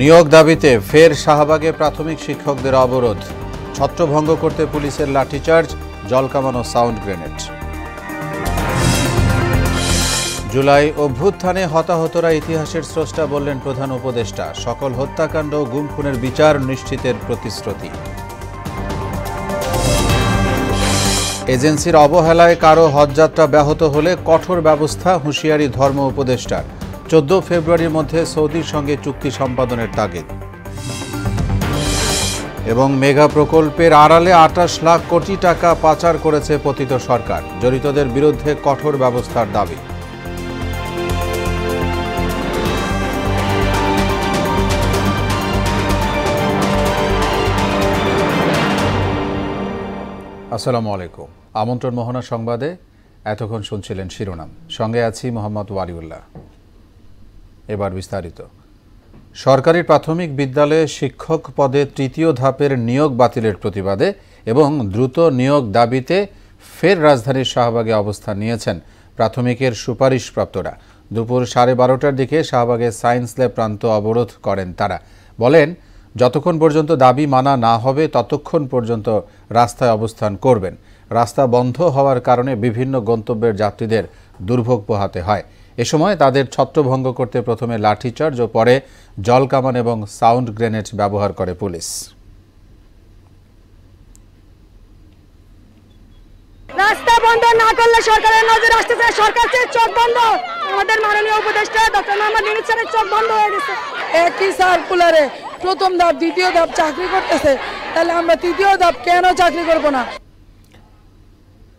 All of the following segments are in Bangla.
নিয়োগ দাবিতে ফের শাহবাগে প্রাথমিক শিক্ষকদের অবরোধ, ছত্রভঙ্গ করতে পুলিশের লাঠিচার্জ, জলকামান ও সাউন্ড গ্রেনেড। জুলাই অভ্যুত্থানে হতাহতরা ইতিহাসের স্রষ্টা বললেন প্রধান উপদেষ্টা, সকল হত্যাকাণ্ড ও গুম খুনের বিচার নিশ্চিতের প্রতিশ্রুতি। এজেন্সির অবহেলায় কারো হজযাত্রা ব্যাহত হলে কঠোর ব্যবস্থা, হুঁশিয়ারি ধর্ম উপদেষ্টার। 14 ফেব্রুয়ারির মধ্যে সৌদির সঙ্গে চুক্তি সম্পাদনের তাগিদ। এবং মেগা প্রকল্পের আড়ালে 28 লাখ কোটি টাকা পাচার করেছে পতিত সরকার, জড়িতদের বিরুদ্ধে কঠোর ব্যবস্থার দাবি। আসসালামু আলাইকুম। আমন্ত্রণ মোহনা সংবাদে এতক্ষণ শুনছিলেন শিরোনাম, সঙ্গে আছি মোহাম্মদ ওয়ালিউল্লাহ। এবার বিস্তারিত। সরকারি প্রাথমিক বিদ্যালয়ে শিক্ষক পদে তৃতীয় ধাপের নিয়োগ বাতিলের প্রতিবাদে এবং দ্রুত নিয়োগ দাবিতে ফের রাজধানীর শাহবাগে অবস্থান নিয়েছেন প্রাথমিকের সুপারিশপ্রাপ্তরা। দুপুর 12:30টার দিকে শাহবাগের সায়েন্স ল্যাব প্রান্ত অবরোধ করেন তারা। বলেন, যতক্ষণ পর্যন্ত দাবি মানা না হবে ততক্ষণ পর্যন্ত রাস্তায় অবস্থান করবেন। রাস্তা বন্ধ হওয়ার কারণে বিভিন্ন গন্তব্যের যাত্রীদের দুর্ভোগ পোহাতে হয়। এ সময় তাদের ছত্রভঙ্গ করতে প্রথমে লাঠিচার্জ ও পরে জলকামান এবং সাউন্ড গ্রেনেড ব্যবহার করে পুলিশ। রাস্তা বন্ধ না করলে সরকারের নজর আসতেছে, সরকার চোখ বন্ধ। আমাদের মাননীয় উপদেষ্টা ডক্টর মোহাম্মদ ইউনূস স্যারের চোখ বন্ধ হয়ে গেছে। একই সার্কুলারে প্রথম ধাপ দ্বিতীয় ধাপ চাকরি করতেছে, তাহলে আমরা তৃতীয় ধাপ কেন চাকরি করব না?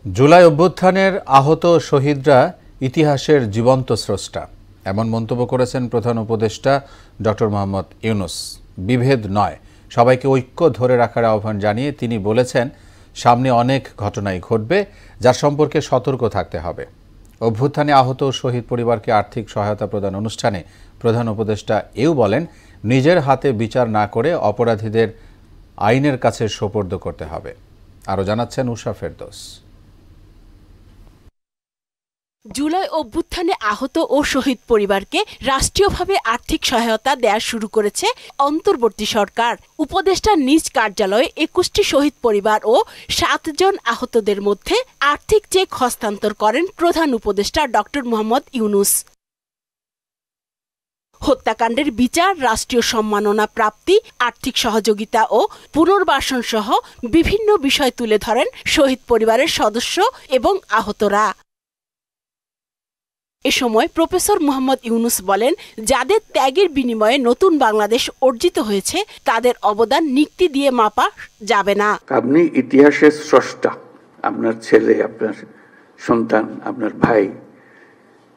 জুলাই অভ্যুত্থানের আহত শহীদরা ইতিহাসের জীবন্ত স্রষ্টা, এমন মন্তব্য করেছেন প্রধান উপদেষ্টা ডক্টর মোহাম্মদ ইউনূস। বিভেদ নয়, সবাইকে ঐক্য ধরে রাখার আহ্বান জানিয়ে তিনি বলেছেন, সামনে অনেক ঘটনাই ঘটবে, যার সম্পর্কে সতর্ক থাকতে হবে। অভ্যুত্থানে আহত শহীদ পরিবারকে আর্থিক সহায়তা প্রদান অনুষ্ঠানে প্রধান উপদেষ্টা এও বলেন, নিজের হাতে বিচার না করে অপরাধীদের আইনের কাছে সোপর্দ করতে হবে। আরও জানাচ্ছেন উষা ফেরদৌস। জুলাই অভ্যুত্থানে আহত ও শহীদ পরিবারকে রাষ্ট্রীয়ভাবে আর্থিক সহায়তা দেয়া শুরু করেছে অন্তর্বর্তী সরকার। উপদেষ্টার নিজ কার্যালয়ে 21টি শহীদ পরিবার ও 7 জন আহতদের মধ্যে আর্থিক চেক হস্তান্তর করেন প্রধান উপদেষ্টা ডক্টর মোহাম্মদ ইউনূস। হত্যাকাণ্ডের বিচার, রাষ্ট্রীয় সম্মাননা প্রাপ্তি, আর্থিক সহযোগিতা ও পুনর্বাসন সহ বিভিন্ন বিষয় তুলে ধরেন শহীদ পরিবারের সদস্য এবং আহতরা। এ সময় প্রফেসর মোহাম্মদ ইউনূস বলেন, যাদের ত্যাগের বিনিময়ে নতুন বাংলাদেশ অর্জিত হয়েছে তাদের অবদান নিক্তি দিয়ে মাপা যাবে না। আপনি ইতিহাসের স্রষ্টা, আপনার ছেলে, আপনার সন্তান, আপনার ভাই,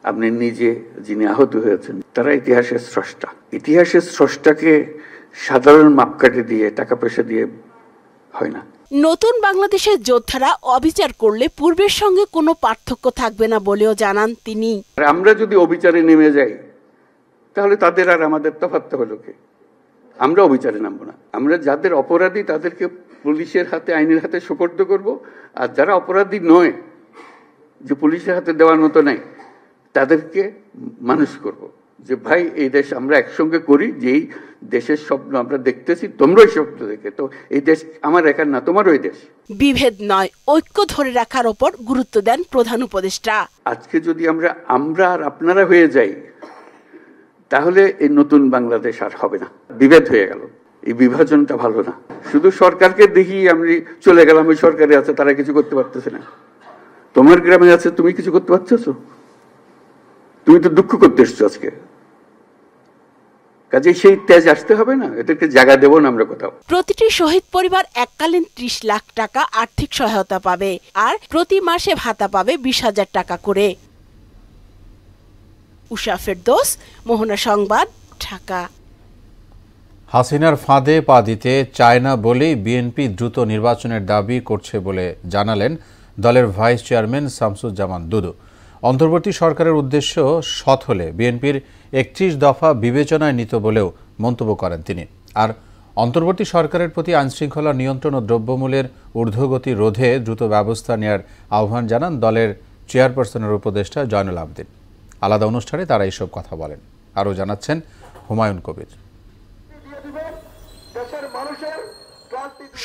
আপনি নিজে যিনি আহত হয়েছেন, তারা ইতিহাসের স্রষ্টা। ইতিহাসের স্রষ্টাকে সাধারণ মাপকাঠি দিয়ে, টাকা পয়সা দিয়ে হয় না। নতুন বাংলাদেশের যোদ্ধারা অবিচার করলে পূর্বের সঙ্গে কোনো পার্থক্য থাকবে না বলেও জানান তিনি। আমরা যদি অবিচারে নেমে যাই তাহলে তাদের আর আমাদের তফাৎ হলো কি? আমরা অবিচারে নামবো না। আমরা যাদের অপরাধী তাদেরকে পুলিশের হাতে, আইনের হাতে সোপর্দ করব, আর যারা অপরাধী নয়, যে পুলিশের হাতে দেওয়ার মতো নাই, তাদেরকে মানুষ করব যে ভাই এই দেশ আমরা একসঙ্গে করি, যেই দেশের স্বপ্ন আমরা দেখতেছি, তোমরাই স্বপ্ন দেখে, তো এই দেশ আমার একার না, তোমার ওই দেশ। বিভেদ নয়, ঐক্য ধরে রাখার ওপর গুরুত্ব দেন প্রধান উপদেষ্টা। আজকে যদি আমরা আর আপনারা হয়ে যাই তাহলে এই নতুন বাংলাদেশ আর হবে না। বিভেদ হয়ে গেল, এই বিভাজনটা ভালো না। শুধু সরকারকে দেখি আমি চলে গেলাম, ওই সরকারে আছে তারা কিছু করতে পারতেছে না, তোমার গ্রামে আছে তুমি কিছু করতে পারতেছো? তুমি তো দুঃখ করতে এসছো আজকে, কাজে সেই তেজ আসতে হবে না, এদেরকে জায়গা দেবো না আমরা কোথাও। প্রতিটি শহীদ পরিবার এককালীন 30 লাখ টাকা আর্থিক সহায়তা পাবে, আর প্রতি মাসে ভাতা পাবে 20,000 টাকা করে। উষা ফেরদৌস, মোহনা সংবাদ, ঢাকা। হাসিনার ফাঁদে পা দিতে চায় না বলেই বিএনপি দ্রুত নির্বাচনের দাবি করছে বলে জানালেন দলের ভাইস চেয়ারম্যান শামসুজ্জামান দুদু। অন্তর্বর্তী সরকারের উদ্দেশ্য সৎ হলে বিএনপির 31 দফা বিবেচনায় নিত বলেও মন্তব্য করেন তিনি। আর অন্তর্বর্তী সরকারের প্রতি আইনশৃঙ্খলা নিয়ন্ত্রণ ও দ্রব্যমূল্যের ঊর্ধ্বগতি রোধে দ্রুত ব্যবস্থা নেওয়ার আহ্বান জানান দলের চেয়ারপারসনের উপদেষ্টা জয়নুল আবেদিন। আলাদা অনুষ্ঠানে তারা এইসব কথা বলেন। আরও জানাচ্ছেন হুমায়ুন কবির।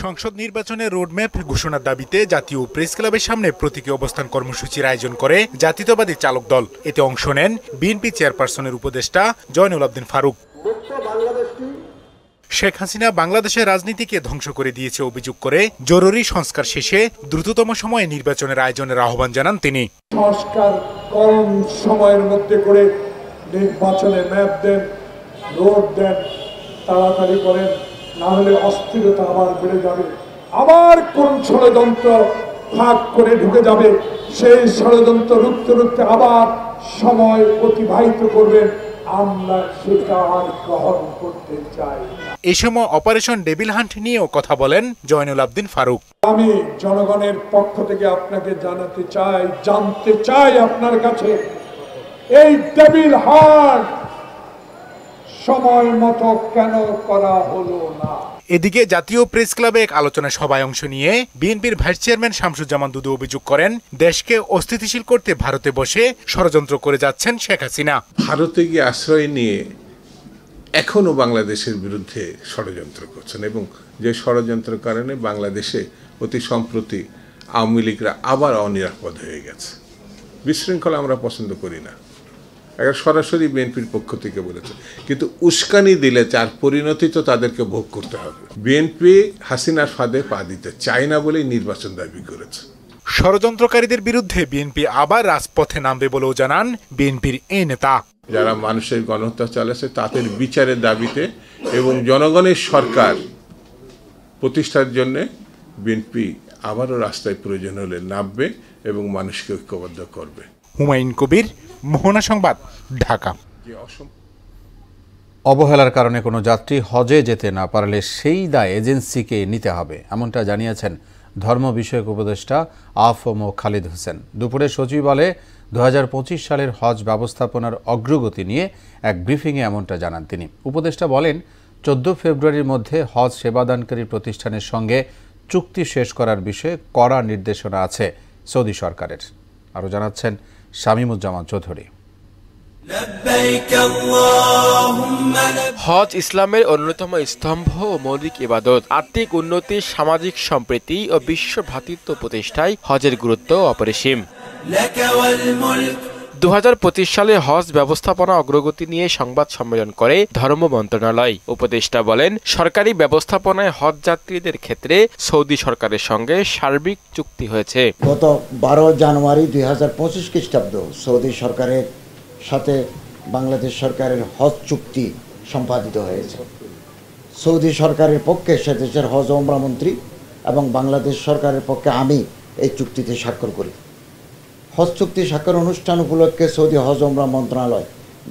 সংসদ নির্বাচনের রোডম্যাপ ঘোষণার দাবিতে জাতীয় প্রেস ক্লাবের সামনে প্রতীকী অবস্থান কর্মসূচির আয়োজন করে জাতীয়তাবাদী চালক দল। এতে অংশ নেন বিএনপি চেয়ারপারসনের উপদেষ্টা জয়নুল আবদিন ফারুক। শেখ হাসিনা বাংলাদেশের রাজনীতিকে ধ্বংস করে দিয়েছে অভিযোগ করে জরুরি সংস্কার শেষে দ্রুততম সময়ে নির্বাচনের আয়োজনের আহ্বান জানান তিনি। সংস্কার কম সময়ের মধ্যে করে নির্বাচনে ম্যাপ দেন, রোড দেন, তাড়াতাড়ি করেন, না হলে অস্থিরতা আবার বেড়ে যাবে, আবার কোন ষড়যন্ত্র ভাগ করে ঢুকে যাবে, সেই ষড়যন্ত্র রুখতে রুখতে আবার সময় অতিবাহিত করবেন, আমরা সেটা আর গ্রহণ করতে চাই। এই সময় অপারেশন ডেভিল হান্ট নিয়েও কথা বলেন জয়নুল আবদিন ফারুক। আমি জনগণের পক্ষ থেকে আপনাকে জানতে চাই আপনার কাছে এই ডেভিল হান্ট সময় মতো কেন করা হলো না। এদিকে জাতীয় প্রেস ক্লাবে এক আলোচনা সভায় অংশ নিয়ে বিএনপির ভাইস চেয়ারম্যান শামসুজ্জামান দুদু অভিযোগ করেন, দেশকে অস্থিতিশীল করতে ভারতে বসে ষড়যন্ত্র করে যাচ্ছেন শেখ হাসিনা। ভারতে গিয়ে আশ্রয় নিয়ে এখনো বাংলাদেশের বিরুদ্ধে ষড়যন্ত্র করছেন এবং যে ষড়যন্ত্রের কারণে বাংলাদেশে অতি সম্প্রতি আওয়ামী লীগরা আবার অনিরাপদ হয়ে গেছে। বিশৃঙ্খলা আমরা পছন্দ করি না, একটা সরাসরি বিএনপির পক্ষ থেকে বলেছে, কিন্তু উস্কানি দিলে যার পরিণতি তো তাদেরকে ভোগ করতে হবে। বিএনপি হাসিনার ফাঁদে পা দিতে চায় না বলেই নির্বাচন দাবি করেছে। ষড়যন্ত্রকারীদের বিরুদ্ধে বিএনপি আবার রাজপথে নামবে বলেও জানান বিএনপির এই নেতা। যারা মানুষের গণহত্যা চালাচ্ছে তাদের বিচারের দাবিতে এবং জনগণের সরকার প্রতিষ্ঠার জন্য বিএনপি আবারও রাস্তায় প্রয়োজন হলে নামবে এবং মানুষকে ঐক্যবদ্ধ করবে। হুমায়ুন কবির, মোহনা সংবাদ, ঢাকা। অবহেলার কারণে কোনো যাত্রী হজে যেতে না পারলে সেই দায় এজেন্সিকে নিতে হবে, এমনটা জানিয়েছেন ধর্ম বিষয়ক উপদেষ্টা আফম খালিদ হোসেন। দুপুরে সচিবালয়ে 2025 সালের হজ ব্যবস্থাপনার অগ্রগতি নিয়ে এক ব্রিফিংয়ে এমনটা জানান তিনি। উপদেষ্টা বলেন, 14 ফেব্রুয়ারির মধ্যে হজ সেবাদানকারী প্রতিষ্ঠানের সঙ্গে চুক্তি শেষ করার বিষয়ে কড়া নির্দেশনা আছে সৌদি সরকারের। আরও জানাচ্ছেন শামীমুজ্জামান চৌধুরী। হজ ইসলামের অন্যতম স্তম্ভ ও মৌলিক ইবাদত। আর্থিক উন্নতি, সামাজিক সম্প্রীতি ও বিশ্ব ভ্রাতৃত্ব প্রতিষ্ঠায় হজের গুরুত্ব অপরিসীম। 2025 সালে হজ ব্যবস্থাপনা অগ্রগতি নিয়ে সংবাদ সম্মেলন করে ধর্ম মন্ত্রণালয়। উপদেষ্টা বলেন, সরকারি ব্যবস্থাপনায় হজ যাত্রীদের ক্ষেত্রে সৌদি সরকারের সঙ্গে সার্বিক চুক্তি হয়েছে। গত 12 জানুয়ারি 2025 খ্রিস্টাব্দ সৌদি সরকারের সাথে বাংলাদেশ সরকারের হজ চুক্তি সম্পাদিত হয়েছে। সৌদি সরকারের পক্ষে সে দেশের হজ ও উমরা মন্ত্রী এবং বাংলাদেশ সরকারের পক্ষে আমি এই চুক্তিতে স্বাক্ষর করি। হজ চুক্তি স্বাক্ষর অনুষ্ঠান উপলক্ষে সৌদি হজ উমরা মন্ত্রণালয়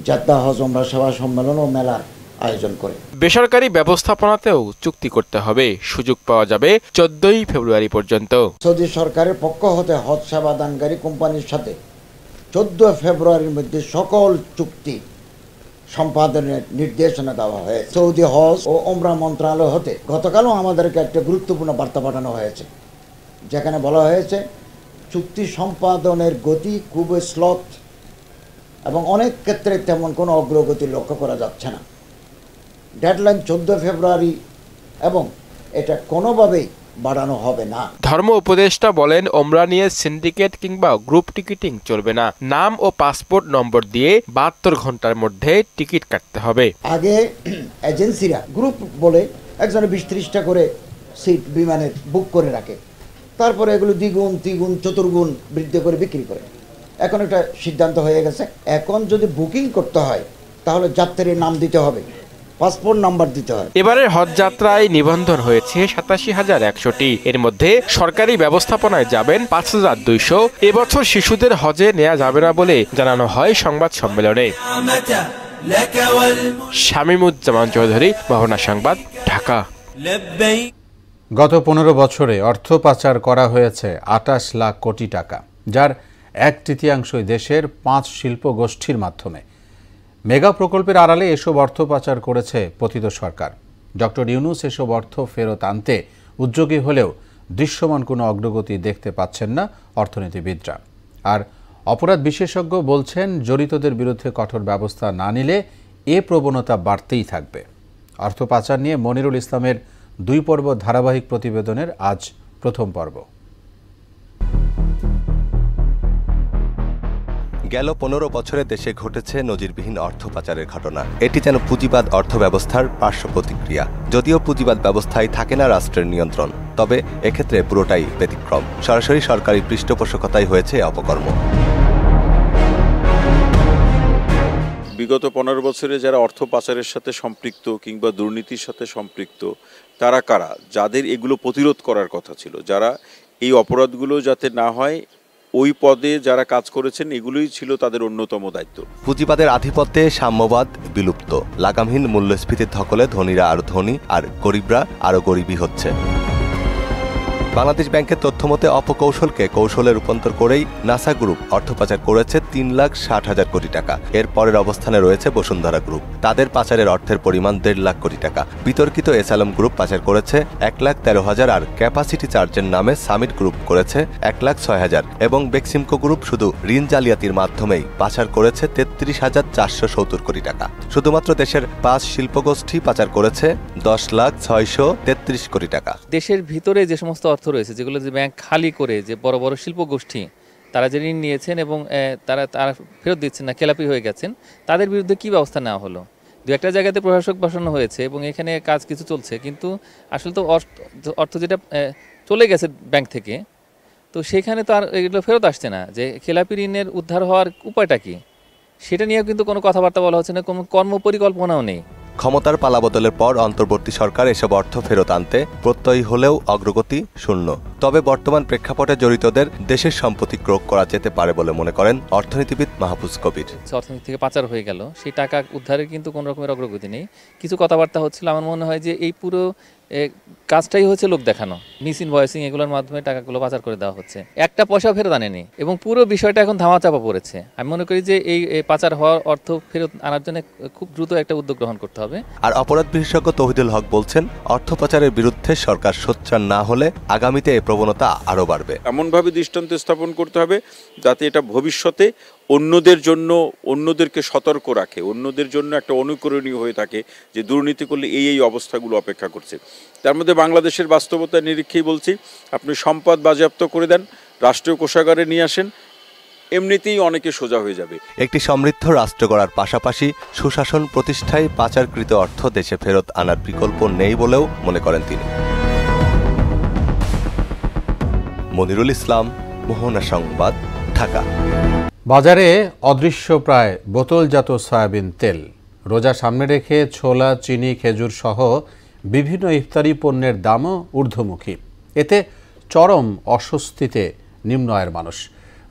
জেদ্দা হজ উমরা সেবা সম্মেলন ও মেলার আয়োজন করে। বেসরকারি ব্যবস্থাপনাতেও চুক্তি করতে হবে, সুযোগ পাওয়া যাবে 14 ফেব্রুয়ারি পর্যন্ত। সৌদি সরকারের পক্ষ হতে হজ সেবা দানকারী কোম্পানির সাথে 14 ফেব্রুয়ারির মধ্যে সকল চুক্তি সম্পাদনের নির্দেশনা দেওয়া হয়েছে। সৌদি হজ ও উমরা মন্ত্রণালয় হতে গতকালও আমাদেরকে একটা গুরুত্বপূর্ণ বার্তা পাঠানো হয়েছে, যেখানে বলা হয়েছে চুক্তি সম্পাদনের গতি খুব স্লথ এবং অনেক ক্ষেত্রে তেমন কোনো অগ্রগতি লক্ষ্য করা যাচ্ছে না। ডেডলাইন 14 ফেব্রুয়ারি এবং এটা কোনোভাবেই বাড়ানো হবে না। ধর্ম উপদেষ্টা বলেন, ওমরা নিয়ে সিন্ডিকেট কিংবা গ্রুপ টিকিটিং চলবে না। নাম ও পাসপোর্ট নম্বর দিয়ে 72 ঘন্টার মধ্যে টিকিট কাটতে হবে। আগে এজেন্সিরা গ্রুপ বলে একজনে 20-30টা করে সিট বিমানের বুক করে রাখে, তারপরে এগুলো দ্বিগুণ তিগুণ চতুর্গুণ বৃদ্ধি করে বিক্রি করে। এখন একটা সিদ্ধান্ত হয়ে গেছে, এখন যদি বুকিং করতে হয় তাহলে যাত্রীর নাম দিতে হবে, পাসপোর্ট নাম্বার দিতে হয়। এবারের হজ যাত্রায় নিবন্ধন হয়েছে 87,100টি। এর মধ্যে সরকারি ব্যবস্থাপনায় যাবেন 5,200। এবছর শিশুদের হজে নেওয়া যাবে না বলে জানানো হয় সংবাদ সম্মেলনে। শামীমুজ্জামান চৌধুরী, মোহনা সংবাদ, ঢাকা। গত 15 বছরে অর্থ পাচার করা হয়েছে 28 লাখ কোটি টাকা, যার 1/3 দেশের 5 শিল্প গোষ্ঠীর মাধ্যমে। মেগা প্রকল্পের আড়ালে এসব অর্থ পাচার করেছে পতিত সরকার। ডক্টর ইউনূস এসব অর্থ ফেরত আনতে উদ্যোগী হলেও দৃশ্যমান কোনো অগ্রগতি দেখতে পাচ্ছেন না অর্থনীতিবিদরা। আর অপরাধ বিশেষজ্ঞ বলছেন, জড়িতদের বিরুদ্ধে কঠোর ব্যবস্থা না নিলে এ প্রবণতা বাড়তেই থাকবে। অর্থ পাচার নিয়ে মনিরুল ইসলামের 2 পর্ব ধারাবাহিক প্রতিবেদনের আজ প্রথম পর্ব। গেল 15 বছরে দেশে ঘটেছে নজিরবিহীন অর্থ পাচারের ঘটনা। এটি যেন পুঁজিবাদ অর্থব্যবস্থার পার্শ্ব প্রতিক্রিয়া। যদিও পুঁজিবাদ ব্যবস্থায় থাকে না রাষ্ট্রের নিয়ন্ত্রণ, তবে এক্ষেত্রে পুরোটাই ব্যতিক্রম। সরাসরি সরকারি পৃষ্ঠপোষকতাই হয়েছে অপকর্ম। বিগত 15 বছরে যারা অর্থ পাচারের সাথে সম্পৃক্ত কিংবা দুর্নীতির সাথে সম্পৃক্ত তারা কারা, যাদের এগুলো প্রতিরোধ করার কথা ছিল, যারা এই অপরাধগুলো যাতে না হয় ওই পদে যারা কাজ করেছেন, এগুলোই ছিল তাদের অন্যতম দায়িত্ব। পুঁজিবাদের আধিপত্যে সাম্যবাদ বিলুপ্ত। লাগামহীন মূল্যস্ফীতির ধকলে ধনীরা আরো ধনী আর গরিবরা আরো গরিবই হচ্ছে। বাংলাদেশ ব্যাংকের তথ্যমতে অপকৌশলকে কৌশলে রূপান্তর করেই নাসা গ্রুপ অর্থ পাচার করেছে 3,60,000 কোটি টাকা। এর পরের অবস্থানে রয়েছে বসুন্ধরা গ্রুপ, তাদের পাচারের অর্থের পরিমাণ 1.5 লাখ কোটি টাকা। বিতর্কিত এসালাম গ্রুপ পাচার করেছে 1,13,000 আর ক্যাপাসিটি চার্জের নামে সামিট গ্রুপ করেছে 1,06,000 এবং বেক্সিমকো গ্রুপ শুধু ঋণ জালিয়াতির মাধ্যমেই পাচার করেছে 33,470 কোটি টাকা। শুধুমাত্র দেশের 5 শিল্পগোষ্ঠী পাচার করেছে 10,633 কোটি টাকা। দেশের ভিতরে যে সমস্ত অর্থ রয়েছে, যেগুলো যে ব্যাংক খালি করে যে বড় বড় শিল্পগোষ্ঠী তারা যে ঋণ নিয়েছেন এবং তারা ফেরত দিচ্ছেন না, খেলাপি হয়ে গেছেন, তাদের বিরুদ্ধে কি ব্যবস্থা নেওয়া হলো? 2-1 জায়গাতে প্রশাসক বসানো হয়েছে এবং এখানে কাজ কিছু চলছে, কিন্তু আসলে তো অর্থ যেটা চলে গেছে ব্যাংক থেকে, তো সেখানে তো আর এগুলো ফেরত আসছে না। যে খেলাপি ঋণের উদ্ধার হওয়ার উপায়টা কি, সেটা নিয়েও কিন্তু কোনো কথাবার্তা বলা হচ্ছে না, কোনো কর্মপরিকল্পনাও নেই। ক্ষমতার পালাবদলের পর অন্তর্বর্তী সরকার এসব অর্থ ফেরত আনতে প্রত্যয়ী হলেও অগ্রগতি শূন্য। তবে বর্তমান প্রেক্ষাপটে জড়িতদের দেশের সম্পত্তি ক্রয় করা যেতে পারে বলে মনে করেন অর্থনীতিবিদ মাহফুজ কবির। অর্থনীতি থেকে পাচার হয়ে গেল, সেই টাকা উদ্ধারের কিন্তু কোনো রকমের অগ্রগতি নেই। কিছু কথাবার্তা হচ্ছিল, আমার মনে হয় যে এই পুরো কাজটাই হচ্ছে লোক দেখানো, মিস ইনভয়েসিং, এগুলোর মাধ্যমে টাকাগুলো পাচার করে দেওয়া হচ্ছে। একটা পয়সা ফেরত আনেনি এবং পুরো বিষয়টা এখন ধামাচাপা পড়েছে। আমি মনে করি যে এই পাচার হওয়ার অর্থ ফেরত আনার জন্য খুব দ্রুত একটা উদ্যোগ গ্রহণ করতে হবে। আর অপরাধ বিশেষজ্ঞ তৌহিদুল হক বলছেন, অর্থ পাচারের বিরুদ্ধে সরকার সোচ্চার না হলে আগামীতে এই প্রবণতা আরও বাড়বে। এমনভাবে দৃষ্টান্ত স্থাপন করতে হবে যাতে এটা ভবিষ্যতে অন্যদের জন্য, অন্যদেরকে সতর্ক রাখে, অন্যদের জন্য একটা অনুকরণীয় হয়ে থাকে যে দুর্নীতি করলে এই অবস্থাগুলো অপেক্ষা করছে। তার মধ্যে বাংলাদেশের বাস্তবতার নিরীক্ষেই বলছি, আপনি সম্পদ বাজেয়াপ্ত করে দেন, রাষ্ট্রীয় কোষাগারে নিয়ে আসেন, এমনিতেই অনেকে সোজা হয়ে যাবে। একটি সমৃদ্ধ রাষ্ট্র গড়ার পাশাপাশি সুশাসন প্রতিষ্ঠায় পাচারকৃত অর্থ দেশে ফেরত আনার বিকল্প নেই বলেও মনে করেন তিনি। মনিরুল ইসলাম, মোহনা সংবাদ, ঢাকা। বাজারে অদৃশ্য প্রায় বোতলজাত সয়াবিন তেল। রোজা সামনে রেখে ছোলা, চিনি, খেজুর সহ বিভিন্ন ইফতারি পণ্যের দামও ঊর্ধ্বমুখী। এতে চরম অস্বস্তিতে নিম্ন আয়ের মানুষ।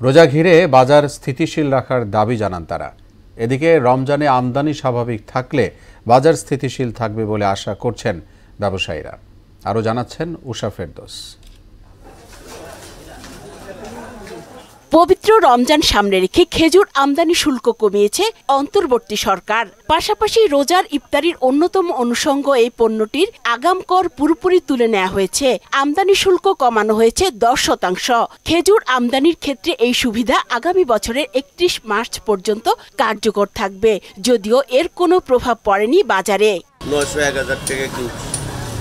রোজা ঘিরে বাজার স্থিতিশীল রাখার দাবি জানান তারা। এদিকে রমজানে আমদানি স্বাভাবিক থাকলে বাজার স্থিতিশীল থাকবে বলে আশা করছেন ব্যবসায়ীরা। আরও জানাচ্ছেন উষা ফেরদৌস। পবিত্র রমজান সামনে রেখে খেজুর আমদানি শুল্ক কমিয়েছে অন্তর্বর্তী সরকার। পাশাপাশি রোজার ইফতারির অন্যতম অনুষঙ্গ এই পণ্যটির আগাম কর পুরোপুরি তুলে নেওয়া হয়েছে। আমদানি শুল্ক কমানো হয়েছে 10%। খেজুর আমদানির ক্ষেত্রে এই সুবিধা আগামী বছরের 31 মার্চ পর্যন্ত কার্যকর থাকবে, যদিও এর কোনো প্রভাব পড়েনি বাজারে। 900-1000 টাকা কিনছি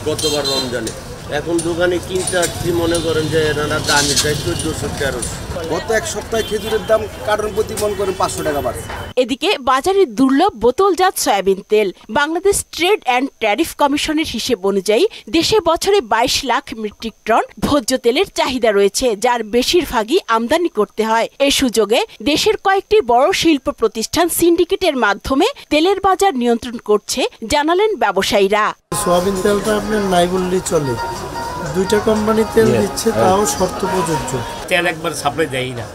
গতবার রমজানে, এখন দোকানে কিনতে আসছি মনে করেন যে এনারা দামি চাই 1400-1300। গত এক সপ্তাহে খেজুরের দাম কার্টন প্রতি মন করে 500 টাকা বাড়ছে। এদিকে বাজারে দুর্লভ বোতলজাত সয়াবিন তেল। বাংলাদেশ ট্রেড অ্যান্ড ট্যারিফ কমিশনের হিসেব অনুযায়ী দেশে বছরে 22 লাখ মেট্রিক টন ভোজ্য তেলের চাহিদা রয়েছে, যার বেশিরভাগই আমদানি করতে হয়। এ সুযোগে দেশের কয়েকটি বড় শিল্প প্রতিষ্ঠান সিন্ডিকেটের মাধ্যমে তেলের বাজার নিয়ন্ত্রণ করছে, জানালেন ব্যবসায়ীরা। সয়াবিন তেলটা আপনার নাই বললেই চলে, 2টা কোম্পানি তেল দিচ্ছে, তাও শর্ত প্রযোজ্য। তেল একবার সাপ্লাই দেয় না,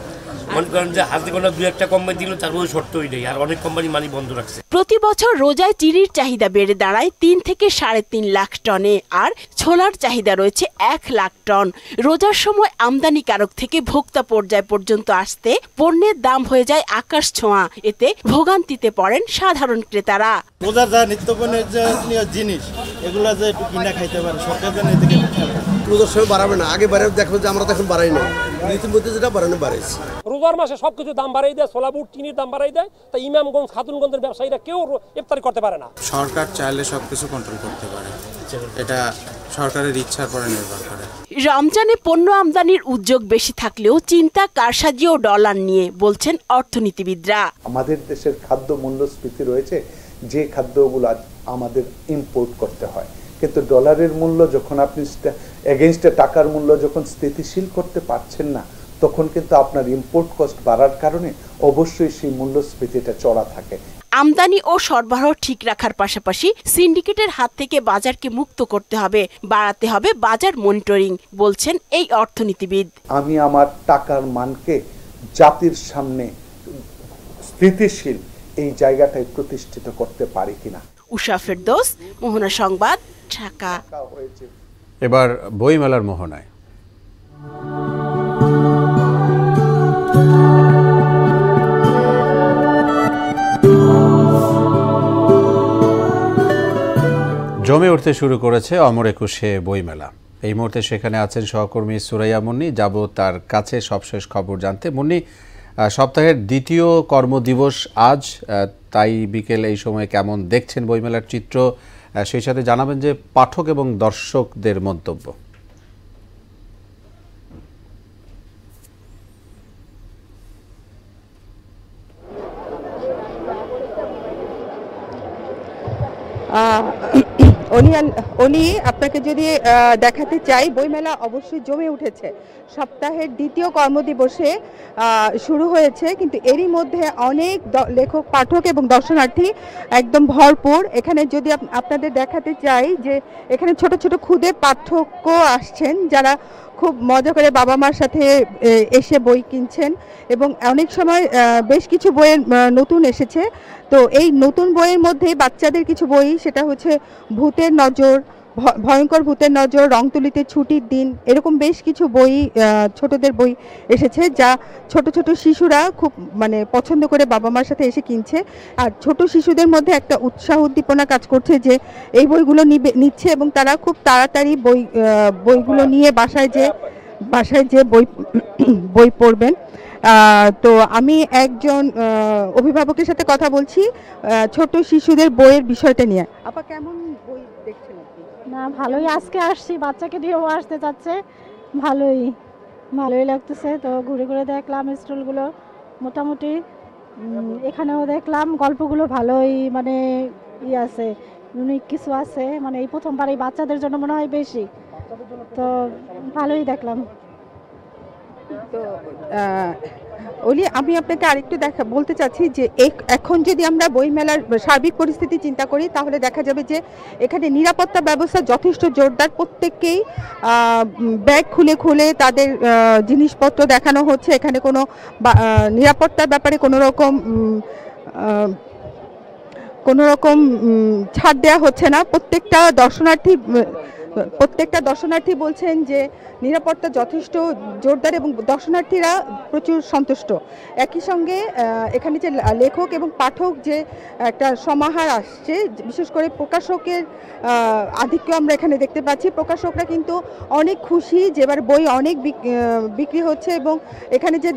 মনে করেন যে হাতে কোনো 2-1টা কোম্পানি দিল, তারপরে শর্তই নেই, আর অনেক কোম্পানি মানি বন্ধ রাখছে। প্রতি বছর রোজায় চিনির চাহিদা বেড়ে দাঁড়ায় 3 থেকে 3.5 লাখ টনে, আর ছোলার চাহিদা রয়েছে 1 লাখ টন। রোজার সময় আমদানিকারক থেকে ভোক্তা পর্যায় পর্যন্ত আসতে পণ্যের দাম হয়ে যায় আকাশ ছোঁয়া। এতে ভোগান্তিতে পড়েন সাধারণ ক্রেতারা। রোজার যা নিত্যপণ্যের যে জিনিস, এগুলা যে একটু কিনা খাইতে পারে, সরকার যেন এদিকে রোজার সময় বাড়াবে না, আগে বাড়াবে, দেখো যে আমরা তো এখন বাড়াই না, ইতিমধ্যে যেটা বাড়ানো বাড়াইছে। রোজার মাসে সবকিছু দাম বাড়াই দেয়, ছোলা বুট চিনির দাম বাড়াই দেয়, তাই ইমামগঞ্জ খাতুনগঞ্জের ব্যবসায়ীরা কেউ ইফতারি করতে পারে না। সরকার চাইলে সবকিছু কন্ট্রোল করতে পারে, ইচ্ছা করছে? এটা সরকারের ইচ্ছার পরে নির্ভর করে। রমজানে পণ্য আমদানির উদ্যোগ বেশি থাকলেও চিন্তা কারসাজি ও ডলার নিয়ে বলছেন অর্থনীতিবিদরা। আমাদের দেশের খাদ্য মূল্যস্ফীতি রয়েছে, যে খাদ্যগুলো আমাদের ইম্পোর্ট করতে হয়, কিন্তু ডলারের মূল্য যখন আপনি এগেইনস্টে টাকার মূল্য যখন স্থিতিশীল করতে পারছেন না, তখন কিন্তু আপনার ইম্পোর্ট কস্ট বাড়ার কারণে অবশ্যই সেই মূল্যস্ফীতিটা চড়া থাকে। আমদানি ও সরবরাহ ঠিক রাখার পাশাপাশি সিন্ডিকেটের হাত থেকে বাজারকে মুক্ত করতে হবে, বাড়াতে হবে বাজার মনিটরিং, বলছেন এই অর্থনীতিবিদ। আমি আমার টাকার মানকে জাতির সামনে স্থিতিশীল এই জায়গাটায় প্রতিষ্ঠিত করতে পারি কিনা। উষা ফেরদৌস, মোহনা সংবাদ, ঢাকা। এবার বইমেলার মোহনায়। জমে উঠতে শুরু করেছে অমর একুশে বইমেলা। এই মুহূর্তে সেখানে আছেন সহকর্মী সুরাইয়া মুন্নি। যাব তার কাছে সবশেষ খবর জানতে। মুন্নি, সপ্তাহের দ্বিতীয় কর্মদিবস আজ, তাই বিকেল এই সময় কেমন দেখছেন বইমেলার চিত্র? সেই সাথে জানাবেন যে পাঠক এবং দর্শকদের মন্তব্য। উনি আপনাকে যদি দেখাতে চাই, বইমেলা অবশ্যই জমে উঠেছে। সপ্তাহের দ্বিতীয় কর্মদিবসে শুরু হয়েছে, কিন্তু এরই মধ্যে অনেক লেখক, পাঠক এবং দর্শনার্থী একদম ভরপুর। এখানে যদি আপনাদের দেখাতে চাই যে এখানে ছোট ছোট ক্ষুদে পাঠক আসছেন, যারা খুব মজা করে বাবা মার সাথে এসে বই কিনছেন, এবং অনেক সময় বেশ কিছু বইয়ের নতুন এসেছে। তো এই নতুন বইয়ের মধ্যে বাচ্চাদের কিছু বই, সেটা হচ্ছে ভূতের নজর, ভয়ঙ্কর ভূতের নজর, রংতুলিতে ছুটির দিন, এরকম বেশ কিছু বই, ছোটদের বই এসেছে, যা ছোট ছোট শিশুরা খুব পছন্দ করে বাবা মার সাথে এসে কিনছে। আর ছোট শিশুদের মধ্যে একটা উৎসাহ উদ্দীপনা কাজ করছে যে এই বইগুলো নিচ্ছে এবং তারা খুব তাড়াতাড়ি বইগুলো নিয়ে বাসায় যে বই পড়বেন। তো আমি একজন অভিভাবকের সাথে কথা বলছি ছোট শিশুদের বইয়ের বিষয়টা নিয়ে। আপা, কেমন বই দেখছেন আপনি? না, ভালোই। আজকে আসছি, বাচ্চাকে নিয়েও আসতে চাচ্ছে, ভালোই লাগতেছে। তো ঘুরে ঘুরে দেখলাম স্টলগুলো, মোটামুটি এখানেও দেখলাম গল্পগুলো ভালোই আছে, ইউনিক কিছু আছে। এই প্রথমবার এই বাচ্চাদের জন্য মনে হয় বেশি, তো ভালোই দেখলাম। তো আমি আপনাকে আরেকটু বলতে চাচ্ছি যে এখন যদি আমরা বইমেলার সার্বিক পরিস্থিতি চিন্তা করি, তাহলে দেখা যাবে যে এখানে নিরাপত্তা ব্যবস্থা যথেষ্ট জোরদার। প্রত্যেককেই ব্যাগ খুলে খুলে তাদের জিনিসপত্র দেখানো হচ্ছে। এখানে কোনো নিরাপত্তার ব্যাপারে কোনো রকম ছাড় দেওয়া হচ্ছে না। প্রত্যেকটা দর্শনার্থী বলছেন যে নিরাপত্তা যথেষ্ট জোরদার এবং দর্শনার্থীরা প্রচুর সন্তুষ্ট। একই সঙ্গে এখানে যে লেখক এবং পাঠক যে একটা সমাহার আসছে, বিশেষ করে প্রকাশকের আধিক্য আমরা এখানে দেখতে পাচ্ছি। প্রকাশকরা কিন্তু অনেক খুশি যে এবার বই অনেক বিক্রি হচ্ছে, এবং এখানে যে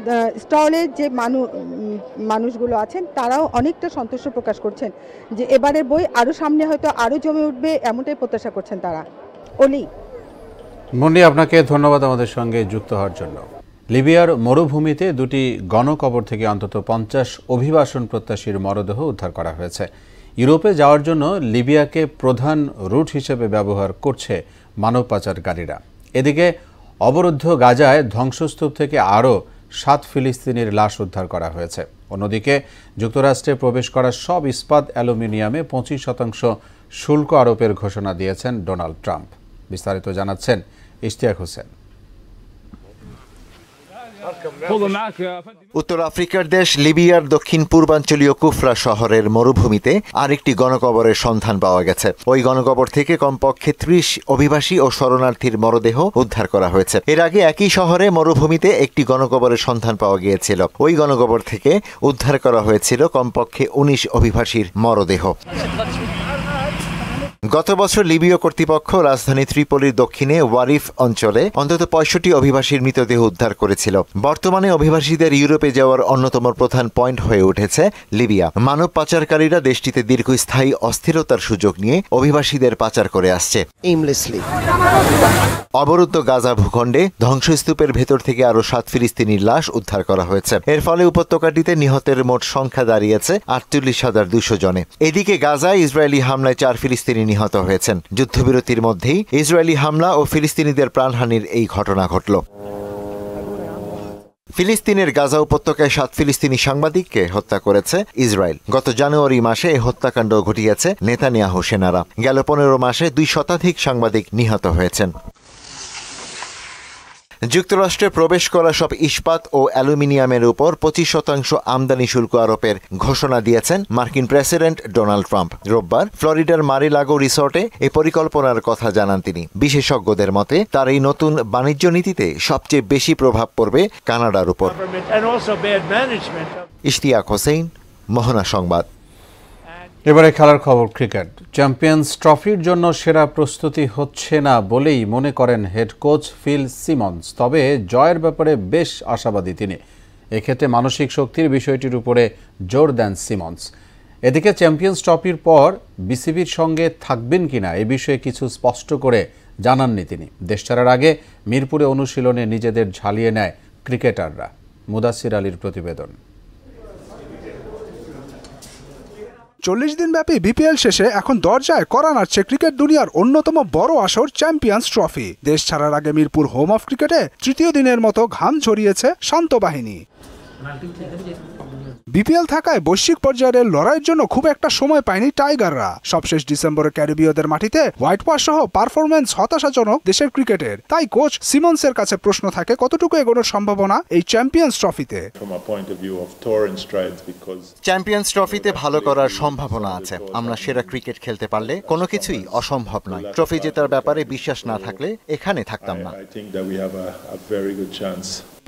স্টলের যে মানুষগুলো আছেন তারাও অনেকটা সন্তুষ্ট প্রকাশ করছেন যে এবারের বই আরও সামনে হয়তো আরও জমে উঠবে, এমনটাই প্রত্যাশা করছেন তারা। মুন্নি, আপনাকে ধন্যবাদ আমাদের সঙ্গে যুক্ত হওয়ার জন্য। লিবিয়ার মরুভূমিতে দুটি গণকবর থেকে অন্তত 50 অভিবাসন প্রত্যাশীর মরদেহ উদ্ধার করা হয়েছে। ইউরোপে যাওয়ার জন্য লিবিয়াকে প্রধান রুট হিসেবে ব্যবহার করছে মানব পাচারকারীরা। এদিকে অবরুদ্ধ গাজায় ধ্বংসস্তূপ থেকে আরও 7 ফিলিস্তিনির লাশ উদ্ধার করা হয়েছে। অন্যদিকে যুক্তরাষ্ট্রে প্রবেশ করা সব ইস্পাত অ্যালুমিনিয়ামে 25% শুল্ক আরোপের ঘোষণা দিয়েছেন ডোনাল্ড ট্রাম্প। বিস্তারিত জানাচ্ছেন ইশতিয়াক হোসেন। উত্তর আফ্রিকার দেশ লিবিয়ার দক্ষিণ পূর্বাঞ্চলীয় কুফরা শহরের মরুভূমিতে আরেকটি গণকবরের সন্ধান পাওয়া গেছে। ওই গণকবর থেকে কমপক্ষে 30 অভিবাসী ও শরণার্থীর মরদেহ উদ্ধার করা হয়েছে। এর আগে একই শহরে মরুভূমিতে একটি গণকবরের সন্ধান পাওয়া গিয়েছিল। ওই গণকবর থেকে উদ্ধার করা হয়েছিল কমপক্ষে 19 অভিবাসীর মরদেহ। গত বছর লিবীয় কর্তৃপক্ষ রাজধানী ত্রিপোলির দক্ষিণে ওয়ারিফ অঞ্চলে অন্তত ৬৫ অভিবাসীর মৃতদেহ উদ্ধার করেছিল। বর্তমানে অভিবাসীদের ইউরোপে যাওয়ার অন্যতম প্রধান পয়েন্ট হয়ে উঠেছে লিবিয়া। মানব পাচারকারীরা দেশটিতে দীর্ঘস্থায়ী অস্থিরতার সুযোগ নিয়ে অভিবাসীদের পাচার করে আসছে। অবরুদ্ধ গাজা ভূখণ্ডে ধ্বংসস্তূপের ভেতর থেকে আরও ৭ ফিলিস্তিনির লাশ উদ্ধার করা হয়েছে। এর ফলে উপত্যকাটিতে নিহতের মোট সংখ্যা দাঁড়িয়েছে ৪৮,২০০ জনে। এদিকে গাজায় ইসরায়েলি হামলায় ৪ ফিলিস্তিনি নিহত হয়েছেন। যুদ্ধবিরতির মধ্যেই ইসরায়েলি হামলা ও ফিলিস্তিনিদের প্রাণহানির এই ঘটনা ঘটল। ফিলিস্তিনের গাজা উপত্যকায় ৭ ফিলিস্তিনি সাংবাদিককে হত্যা করেছে ইসরায়েল। গত জানুয়ারি মাসে এই হত্যাকাণ্ড ঘটিয়েছে নেতানিয়াহু সেনারা। গেল ১৫ মাসে ২ শতাধিক সাংবাদিক নিহত হয়েছেন। যুক্তরাষ্ট্রে প্রবেশ করা সব ইস্পাত ও অ্যালুমিনিয়ামের উপর ২৫% আমদানি শুল্ক আরোপের ঘোষণা দিয়েছেন মার্কিন প্রেসিডেন্ট ডোনাল্ড ট্রাম্প। রোববার ফ্লোরিডার মারি-লাগো রিসোর্টে এই পরিকল্পনার কথা জানান তিনি। বিশেষজ্ঞদের মতে তার এই নতুন বাণিজ্য নীতিতে সবচেয়ে বেশি প্রভাব পড়বে কানাডার উপর। ইশতিয়াক হোসেন, মোহনা সংবাদ। এবারে খেলার খবর। ক্রিকেট চ্যাম্পিয়ন্স ট্রফির জন্য সেরা প্রস্তুতি হচ্ছে না বলেই মনে করেন হেড কোচ ফিল সিমন্স। তবে জয়ের ব্যাপারে বেশ আশাবাদী তিনি। এক্ষেত্রে মানসিক শক্তির বিষয়টির উপরে জোর দেন সিমন্স। এদিকে চ্যাম্পিয়ন্স ট্রফির পর বিসিবির সঙ্গে থাকবেন কিনা এ বিষয়ে কিছু স্পষ্ট করে জানাননি তিনি। দেশ ছাড়ার আগে মিরপুরে অনুশীলনে নিজেদের ঝালিয়ে নেয় ক্রিকেটাররা। মুদাসির আলীর প্রতিবেদন। ৪০ দিনব্যাপী বিপিএল শেষে এখন দরজায় কড়া নাড়ছে ক্রিকেট দুনিয়ার অন্যতম বড় আসর চ্যাম্পিয়ন্স ট্রফি। দেশ ছাড়ার আগে মিরপুর হোম অফ ক্রিকেটে তৃতীয় দিনের মতো ঘাম ঝরিয়েছে শান্ত বাহিনী। বিপিএল থাকায় বৈশ্বিক পর্যায়ের লড়াইয়ের জন্য খুব একটা সময় পায়নি টাইগাররা। সবশেষ ডিসেম্বরে ক্যারিবীয়দের মাটিতে হোয়াইট ওয়াশ সহ পারফরম্যান্স হতাশাজনক দেশের ক্রিকেটের। তাই কোচ সিমন্সের কাছে প্রশ্ন থাকে কতটুকু এগোনোর সম্ভাবনা এই চ্যাম্পিয়ন্স ট্রফিতে। চ্যাম্পিয়ন্স ট্রফিতে ভালো করার সম্ভাবনা আছে। আমরা সেরা ক্রিকেট খেলতে পারলে কোনো কিছুই অসম্ভব নয়। ট্রফি জেতার ব্যাপারে বিশ্বাস না থাকলে এখানে থাকতাম না।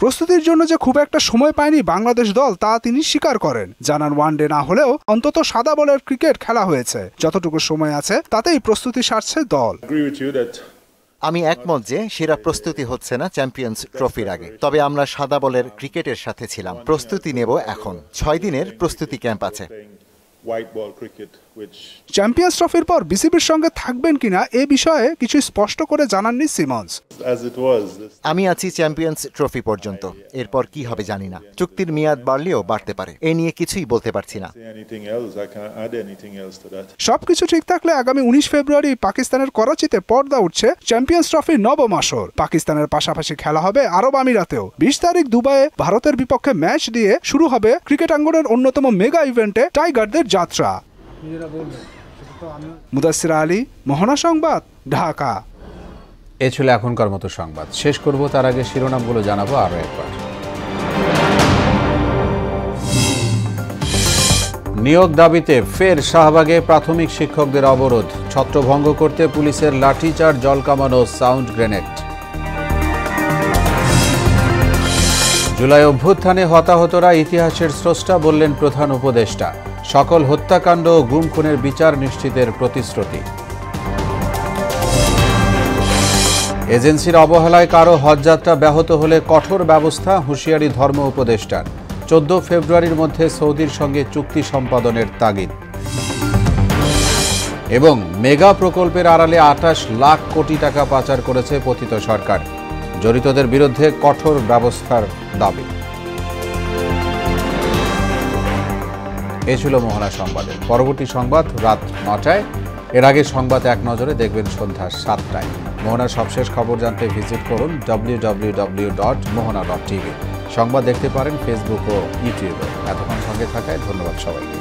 প্রস্তুতির জন্য যে খুব একটা সময় পায়নি বাংলাদেশ দল তা তিনি স্বীকার করেন। জানান ওয়ানডে না হলেও অন্তত সাদা বলের ক্রিকেট খেলা হয়েছে। যতটুকু সময় আছে তাতেই প্রস্তুতি সারছে দল। আমি একমত যে সেরা প্রস্তুতি হচ্ছে না চ্যাম্পিয়ন্স ট্রফির আগে। তবে আমরা সাদা বলের ক্রিকেটের সাথে ছিলাম। প্রস্তুতি নেব এখন। ৬ দিনের প্রস্তুতি ক্যাম্প আছে। চ্যাম্পিয়ন্স ট্রফির পর বিসিবির সঙ্গে থাকবেন কিনা এ বিষয়ে কিছু স্পষ্ট করে জানাননি সিমন্স। আমি আছি চ্যাম্পিয়ন্স ট্রফি পর্যন্ত, এরপর কি হবে জানি না। চুক্তির মেয়াদ বাড়লেও বাড়তে পারে, এ নিয়ে কিছুই বলতে পারছি না। সবকিছু ঠিক থাকলে আগামী ১৯ ফেব্রুয়ারি পাকিস্তানের করাচিতে পর্দা উঠছে চ্যাম্পিয়ন্স ট্রফির নবম আসর। পাকিস্তানের পাশাপাশি খেলা হবে আরব আমিরাতেও। ২০ তারিখ দুবাইয়ে ভারতের বিপক্ষে ম্যাচ দিয়ে শুরু হবে ক্রিকেট আঙ্গনের অন্যতম মেগা ইভেন্টে টাইগারদের যাত্রা। মুদাসির আলী, মোহনা সংবাদ, ঢাকা। এ ছিল এখনকার মতো সংবাদ। শেষ করব তার আগে শিরোনামগুলো জানাবো আরো একবার। নিয়োগ দাবিতে ফের শাহবাগে প্রাথমিক শিক্ষকদের অবরোধ। ছত্রভঙ্গ করতে পুলিশের লাঠিচার্জ, জল কামানো, সাউন্ড গ্রেনেড। জুলাই অভ্যুত্থানে হতাহতরা ইতিহাসের স্রষ্টা বললেন প্রধান উপদেষ্টা। সকল হত্যাকাণ্ড ও গুম খুনের বিচার নিশ্চিতের প্রতিশ্রুতি। এজেন্সির অবহেলায় কারো হজযাত্রা ব্যাহত হলে কঠোর ব্যবস্থা, হুঁশিয়ারি ধর্ম উপদেষ্টার। 14 ফেব্রুয়ারির মধ্যে সৌদির সঙ্গে চুক্তি সম্পাদনের তাগিদ। এবং মেগা প্রকল্পের আড়ালে 28 লাখ কোটি টাকা পাচার করেছে পতিত সরকার। জড়িতদের বিরুদ্ধে কঠোর ব্যবস্থার দাবি। এ ছিল মোহনা সংবাদের। পরবর্তী সংবাদ রাত 9টায়। এর আগে সংবাদ এক নজরে দেখবেন সন্ধ্যা 7টায়। মোহনার সবশেষ খবর জানতে ভিজিট করুন www.mohana.tv। সংবাদ দেখতে পারেন ফেসবুক ও ইউটিউবে। এতক্ষণ সঙ্গে থাকায় ধন্যবাদ সবাইকে।